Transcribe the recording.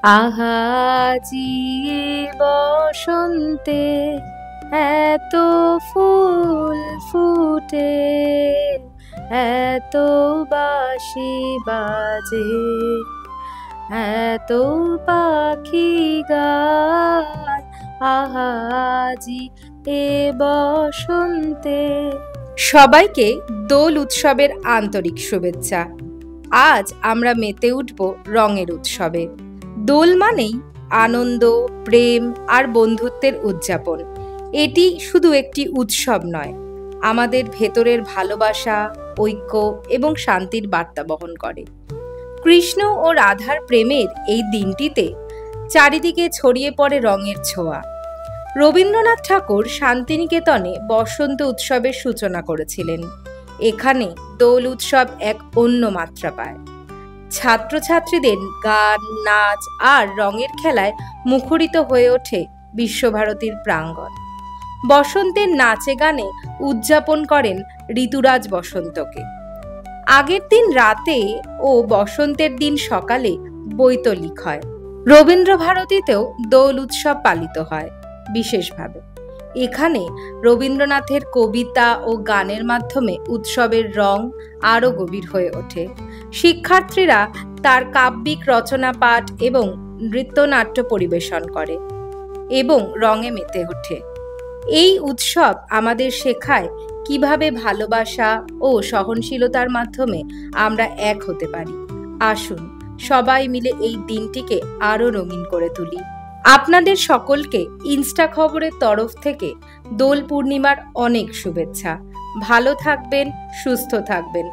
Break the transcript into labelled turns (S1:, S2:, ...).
S1: আহাজি বসন্তে এত ফুল ফুটে, এত বাঁশি বাজে, এত পাখি গায় আহাজি এ বসন্তে। সবাইকে দোল উৎসবের আন্তরিক শুভেচ্ছা। আজ আমরা মেতে উঠব রঙের উৎসবে। দোল মানেই আনন্দ, প্রেম আর বন্ধুত্বের উদযাপন। এটি শুধু একটি উৎসব নয়, আমাদের ভেতরের ভালোবাসা, ঐক্য এবং শান্তির বার্তা বহন করে। কৃষ্ণ ও রাধার প্রেমের এই দিনটিতে চারিদিকে ছড়িয়ে পড়ে রঙের ছোঁয়া। রবীন্দ্রনাথ ঠাকুর শান্তিনিকেতনে বসন্ত উৎসবের সূচনা করেছিলেন। এখানে দোল উৎসব এক অন্য মাত্রা পায়। ছাত্রছাত্রীদের গান, নাচ আর রঙের খেলায় মুখরিত হয়ে ওঠে বিশ্বভারতীর প্রাঙ্গণ। বসন্তের নাচে গানে উদযাপন করেন ঋতুরাজ বসন্তকে। আগের দিন রাতে ও বসন্তের দিন সকালে বৈতলিক হয়। রবীন্দ্রভারতীতেও দোল উৎসব পালিত হয় বিশেষভাবে। এখানে রবীন্দ্রনাথের কবিতা ও গানের মাধ্যমে উৎসবের রং আরও গভীর হয়ে ওঠে। শিক্ষার্থীরা তার কাব্যিক রচনা পাঠ এবং নৃত্যনাট্য পরিবেশন করে এবং রঙে মেতে ওঠে। এই উৎসব আমাদের শেখায় কিভাবে ভালোবাসা ও সহনশীলতার মাধ্যমে আমরা এক হতে পারি। আসুন সবাই মিলে এই দিনটিকে আরও রঙিন করে তুলি। আপনাদের সকলকে ইনস্টা খবরের তরফ থেকে দোল পূর্ণিমার অনেক শুভেচ্ছা। ভালো থাকবেন, সুস্থ থাকবেন।